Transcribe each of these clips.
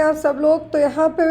आप सब लोग। तो यहाँ पे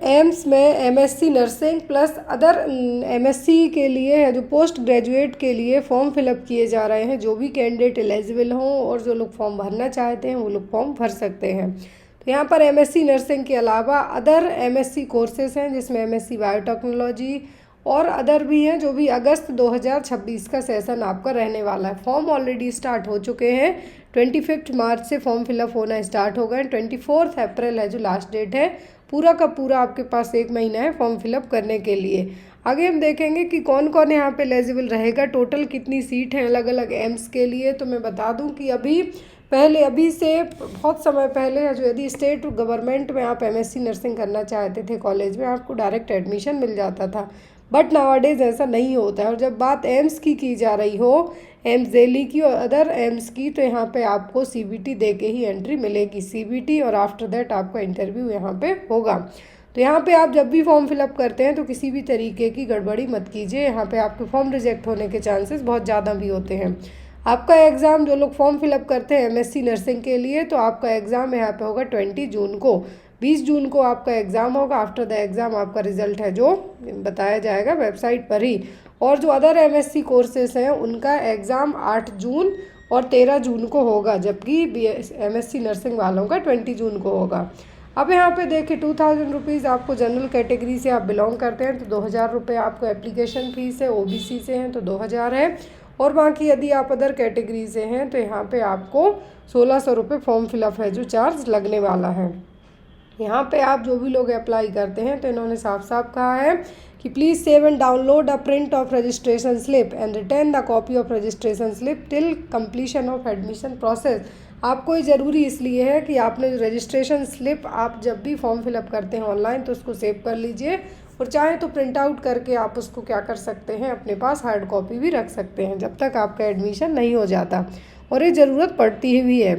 एम्स में MSc nursing plus other MSc के लिए है जो पोस्ट ग्रेजुएट के लिए फॉर्म फिलअप किए जा रहे हैं। जो भी कैंडिडेट एलिजिबल हों और जो लोग फॉर्म भरना चाहते हैं वो लोग फॉर्म भर सकते हैं। तो यहाँ पर एमएससी नर्सिंग के अलावा अदर एमएससी कोर्सेज हैं जिसमें एमएससी बायोटेक्नोलॉजी और अदर भी हैं, जो भी अगस्त 2026 का सेशन आपका रहने वाला है। फॉर्म ऑलरेडी स्टार्ट हो चुके हैं। 25 मार्च से फॉर्म फिलअप होना स्टार्ट हो गए। 24 अप्रैल है जो लास्ट डेट है। पूरा का पूरा आपके पास 1 महीना है फॉर्म फिलअप करने के लिए। आगे हम देखेंगे कि कौन कौन यहाँ पे एलिजिबल रहेगा, टोटल कितनी सीट हैं अलग अलग एम्स के लिए। तो मैं बता दूँ कि अभी से बहुत समय पहले है जो यदि स्टेट गवर्नमेंट में आप एमएससी नर्सिंग करना चाहते थे कॉलेज में, आपको डायरेक्ट एडमिशन मिल जाता था। बट नाउअडेज ऐसा नहीं होता है। और जब बात एम्स की जा रही हो, एम्स दिल्ली की और अदर एम्स की, तो यहाँ पे आपको सीबीटी दे के ही एंट्री मिलेगी। सीबीटी और आफ्टर दैट आपका इंटरव्यू यहाँ पे होगा। तो यहाँ पे आप जब भी फॉर्म फिलअप करते हैं तो किसी भी तरीके की गड़बड़ी मत कीजिए। यहाँ पे आपके फॉर्म रिजेक्ट होने के चांसेस बहुत ज़्यादा भी होते हैं। आपका एग्ज़ाम, जो लोग फॉर्म फिलअप करते हैं एमएससी नर्सिंग के लिए, तो आपका एग्ज़ाम यहाँ पे होगा 20 जून को। 20 जून को आपका एग्ज़ाम होगा। आफ्टर द एग्ज़ाम आपका रिजल्ट है जो बताया जाएगा वेबसाइट पर ही। और जो अदर एमएससी कोर्सेस हैं उनका एग्ज़ाम 8 जून और 13 जून को होगा, जबकि एमएससी नर्सिंग वालों का 20 जून को होगा। अब यहाँ पे देखिए 2000 रुपीज़ आपको जनरल कैटेगरी से आप बिलोंग करते हैं तो 2000 रुपये आपको एप्लीकेशन फ़ीस है। ओबीसी से हैं तो 2000 है। और बाकी यदि आप अदर कैटेगरी से हैं तो यहाँ पे आपको 1600 रुपये फॉर्म फिलअप है जो चार्ज लगने वाला है। यहाँ पे आप जो भी लोग अप्लाई करते हैं तो इन्होंने साफ साफ कहा है कि please save and download a print of registration slip and return the copy of registration slip till completion of admission process. आपको ये ज़रूरी इसलिए है कि आपने जो रजिस्ट्रेशन स्लिप आप जब भी फॉर्म फिलअप करते हैं ऑनलाइन तो उसको सेव कर लीजिए, और चाहे तो प्रिंट आउट करके आप उसको क्या कर सकते हैं, अपने पास हार्ड कॉपी भी रख सकते हैं जब तक आपका एडमिशन नहीं हो जाता, और ये ज़रूरत पड़ती ही है।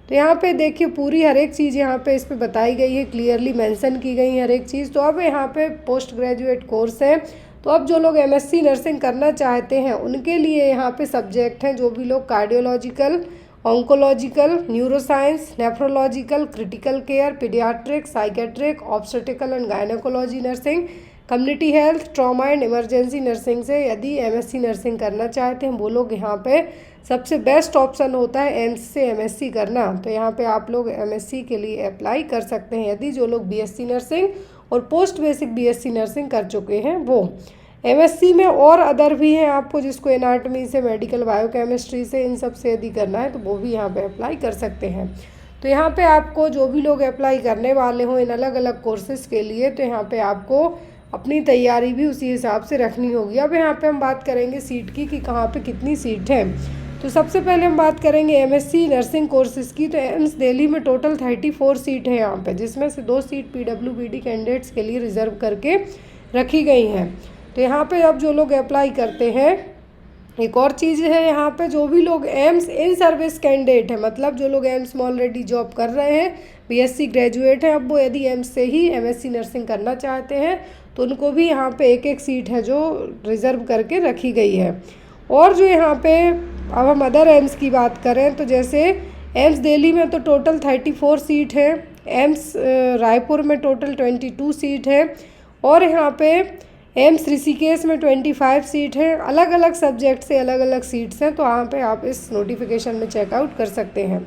तो यहाँ पे देखिए पूरी हर एक चीज़ यहाँ पे इस पे बताई गई है, क्लियरली मेंशन की गई हर एक चीज़। तो अब यहाँ पे पोस्ट ग्रेजुएट कोर्स है, तो अब जो लोग एमएससी नर्सिंग करना चाहते हैं उनके लिए यहाँ पे सब्जेक्ट हैं जो भी लोग cardiological, oncological, neuroscience, nephrological, critical care, paediatric, psychiatric, obstetrical and gynaecology nursing, community health, trauma and emergency nursing से यदि एमएससी नर्सिंग करना चाहते हैं वो लोग यहाँ पे सबसे बेस्ट ऑप्शन होता है एम्स से एमएससी करना। तो यहाँ पे आप लोग एमएससी के लिए अप्लाई कर सकते हैं यदि जो लोग बीएससी नर्सिंग और पोस्ट बेसिक बीएससी नर्सिंग कर चुके हैं वो। एमएससी में और अदर भी हैं आपको, जिसको एनाटमी से, मेडिकल बायोकेमिस्ट्री से, इन सब से यदि करना है तो वो भी यहाँ पे अप्लाई कर सकते हैं। तो यहाँ पे आपको जो भी लोग अप्लाई करने वाले हों इन अलग अलग कोर्सेज़ के लिए, तो यहाँ पे आपको अपनी तैयारी भी उसी हिसाब से रखनी होगी। अब यहाँ पे हम बात करेंगे सीट की कि कहाँ पे कितनी सीट है। तो सबसे पहले हम बात करेंगे एमएससी नर्सिंग कोर्सेज़ की। तो एम्स दिल्ली में टोटल 34 सीट है यहाँ पे, जिसमें से 2 सीट पीडब्ल्यूबीडी कैंडिडेट्स के लिए रिजर्व करके रखी गई हैं। तो यहाँ पे अब जो लोग अप्लाई करते हैं, एक और चीज़ है यहाँ पे, जो भी लोग एम्स इन सर्विस कैंडिडेट है, मतलब जो लोग एम्स में ऑलरेडी जॉब कर रहे हैं, बीएससी ग्रेजुएट हैं, अब वो यदि एम्स से ही एमएससी नर्सिंग करना चाहते हैं तो उनको भी यहाँ पे एक एक सीट है जो रिज़र्व करके रखी गई है। और जो यहाँ पे अब हम अदर एम्स की बात करें तो जैसे एम्स दिल्ली में तो टोटल 34 सीट है, एम्स रायपुर में टोटल 22 सीट है, और यहाँ पे एम्स ऋषिकेश में 25 सीट है। अलग अलग सब्जेक्ट से अलग अलग सीट्स हैं, तो यहाँ पे आप इस नोटिफिकेशन में चेकआउट कर सकते हैं।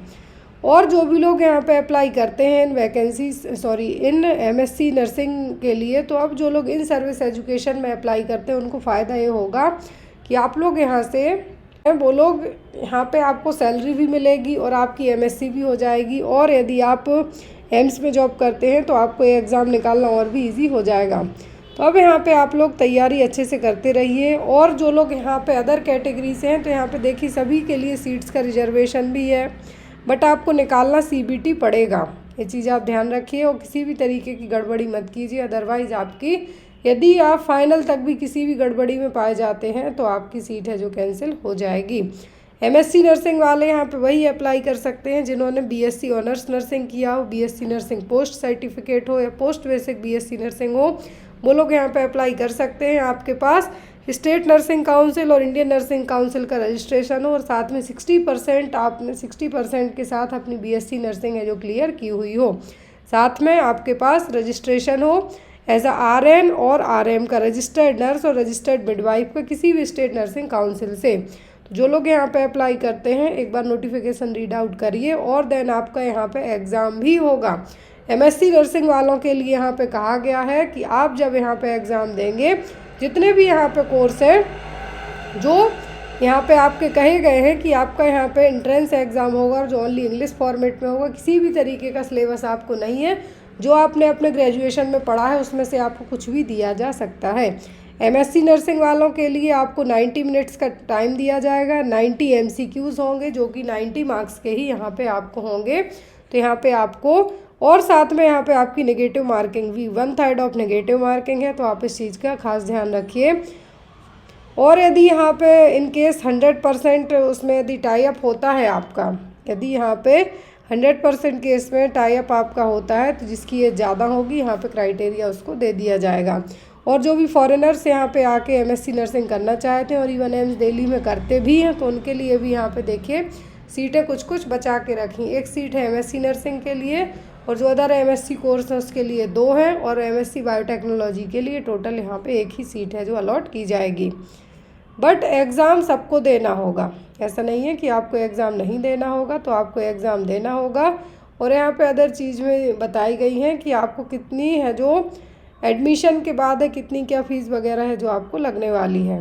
और जो भी लोग यहाँ पे अप्लाई करते हैं इन एमएससी नर्सिंग के लिए, तो अब जो लोग इन सर्विस एजुकेशन में अप्लाई करते हैं उनको फ़ायदा ये होगा कि आप लोग यहाँ से वो लोग यहाँ पे आपको सैलरी भी मिलेगी और आपकी एमएससी भी हो जाएगी। और यदि आप एम्स में जॉब करते हैं तो आपको ये एग्ज़ाम निकालना और भी ईजी हो जाएगा। तो अब यहाँ पे आप लोग तैयारी अच्छे से करते रहिए। और जो लोग यहाँ पे अदर कैटेगरी से हैं तो यहाँ पे देखिए सभी के लिए सीट्स का रिजर्वेशन भी है, बट आपको निकालना सीबीटी पड़ेगा। ये चीज़ आप ध्यान रखिए और किसी भी तरीके की गड़बड़ी मत कीजिए, अदरवाइज़ आपकी यदि आप फाइनल तक भी किसी भी गड़बड़ी में पाए जाते हैं तो आपकी सीट है जो कैंसिल हो जाएगी। एमएससी नर्सिंग वाले यहाँ पे वही अप्लाई कर सकते हैं जिन्होंने बीएससी ऑनर्स नर्सिंग किया हो, बीएससी नर्सिंग पोस्ट सर्टिफिकेट हो या पोस्ट बेसिक बीएससी नर्सिंग हो, वो लोग यहाँ पे अप्लाई कर सकते हैं। आपके पास स्टेट नर्सिंग काउंसिल और इंडियन नर्सिंग काउंसिल का रजिस्ट्रेशन हो और साथ में 60% आपने 60% के साथ अपनी बीएससी नर्सिंग है जो क्लियर की हुई हो। साथ में आपके पास रजिस्ट्रेशन हो एज RN और RM का, रजिस्टर्ड नर्स और रजिस्टर्ड मिडवाइफ का, किसी भी स्टेट नर्सिंग काउंसिल से। तो जो लोग यहाँ पे अप्लाई करते हैं एक बार नोटिफिकेशन रीड आउट करिए, और देन आपका यहाँ पे एग्ज़ाम भी होगा। MSc नर्सिंग वालों के लिए यहाँ पे कहा गया है कि आप जब यहाँ पे एग्ज़ाम देंगे, जितने भी यहाँ पे कोर्स है जो यहाँ पे आपके कहे गए हैं कि आपका यहाँ पे एंट्रेंस एग्ज़ाम होगा जो ओनली इंग्लिश फॉर्मेट में होगा, किसी भी तरीके का सिलेबस आपको नहीं है, जो आपने अपने ग्रेजुएशन में पढ़ा है उसमें से आपको कुछ भी दिया जा सकता है। MSc नर्सिंग वालों के लिए आपको 90 मिनट्स का टाइम दिया जाएगा, 90 MCQs होंगे जो कि 90 मार्क्स के ही यहाँ पे आपको होंगे। तो यहाँ पे आपको, और साथ में यहाँ पे आपकी नेगेटिव मार्किंग भी 1/3 ऑफ नेगेटिव मार्किंग है, तो आप इस चीज़ का खास ध्यान रखिए। और यदि यहाँ पे इन केस 100% उसमें यदि टाई अप होता है आपका, यदि यहाँ पे 100% केस में टाई अप आपका होता है, तो जिसकी एज ज़्यादा होगी यहाँ पे क्राइटेरिया उसको दे दिया जाएगा। और जो भी फॉरेनर्स यहाँ पे आके MSc नर्सिंग करना चाहते हैं और इवन एम्स दिल्ली में करते भी हैं, तो उनके लिए भी यहाँ पे देखिए सीटें कुछ कुछ बचा के रखी। एक सीट है MSc नर्सिंग के लिए, और जो अदर MSc कोर्स है उसके लिए 2 हैं, और MSc बायोटेक्नोलॉजी के लिए टोटल यहाँ पे 1 ही सीट है जो अलॉट की जाएगी। बट एग्ज़ाम सबको देना होगा, ऐसा नहीं है कि आपको एग्ज़ाम नहीं देना होगा, तो आपको एग्ज़ाम देना होगा। और यहाँ पे अदर चीज़ में बताई गई हैं कि आपको कितनी है जो एडमिशन के बाद है, कितनी क्या फ़ीस वगैरह है जो आपको लगने वाली है।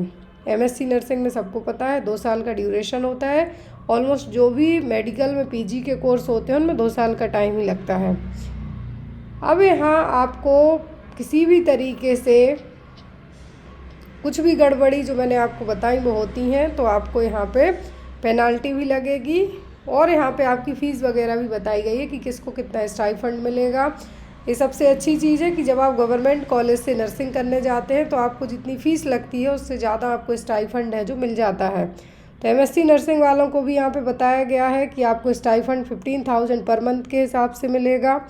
MSc नर्सिंग में सबको पता है 2 साल का ड्यूरेशन होता है। ऑलमोस्ट जो भी मेडिकल में PG के कोर्स होते हैं उनमें 2 साल का टाइम ही लगता है। अब यहाँ आपको किसी भी तरीके से कुछ भी गड़बड़ी जो मैंने आपको बताई वो होती हैं, तो आपको यहाँ पे पेनाल्टी भी लगेगी। और यहाँ पे आपकी फ़ीस वगैरह भी बताई गई है कि किसको कितना स्टाइफंड मिलेगा। ये सबसे अच्छी चीज़ है कि जब आप गवर्नमेंट कॉलेज से नर्सिंग करने जाते हैं तो आपको जितनी फ़ीस लगती है उससे ज़्यादा आपको स्टाइफंड है जो मिल जाता है। तो MSc नर्सिंग वालों को भी यहाँ पे बताया गया है कि आपको स्टाइफंड 15,000 पर मंथ के हिसाब से मिलेगा,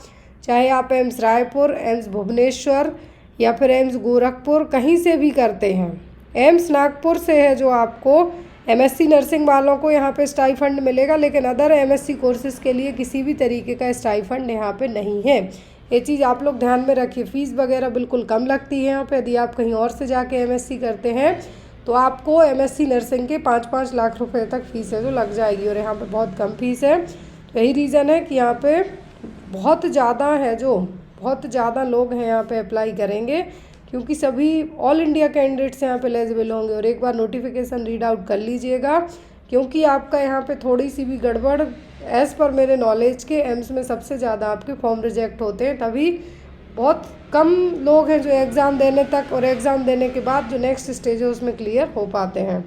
चाहे आप एम्स रायपुर, एम्स भुवनेश्वर या फिर एम्स गोरखपुर कहीं से भी करते हैं। एम्स नागपुर से है जो आपको MSc नर्सिंग वालों को यहाँ पे स्टाइफंड मिलेगा, लेकिन अदर MSc कोर्सेज़ के लिए किसी भी तरीके का स्टाइफंड यहाँ पे नहीं है। ये चीज़ आप लोग ध्यान में रखिए। फ़ीस वगैरह बिल्कुल कम लगती है यहाँ पे। यदि आप कहीं और से जाके MSc करते हैं तो आपको MSc नर्सिंग के 5-5 लाख रुपए तक फ़ीस है जो लग जाएगी, और यहाँ पे बहुत कम फ़ीस है। तो यही रीज़न है कि यहाँ पे बहुत ज़्यादा लोग हैं यहाँ पे अप्लाई करेंगे, क्योंकि सभी ऑल इंडिया कैंडिडेट्स यहाँ पे एलिजिबल होंगे। और एक बार नोटिफिकेशन रीड आउट कर लीजिएगा, क्योंकि आपका यहाँ पे थोड़ी सी भी गड़बड़, एज़ पर मेरे नॉलेज के एम्स में सबसे ज़्यादा आपके फॉर्म रिजेक्ट होते हैं। तभी बहुत कम लोग हैं जो एग्ज़ाम देने तक और एग्ज़ाम देने के बाद जो नेक्स्ट स्टेज है उसमें क्लियर हो पाते हैं।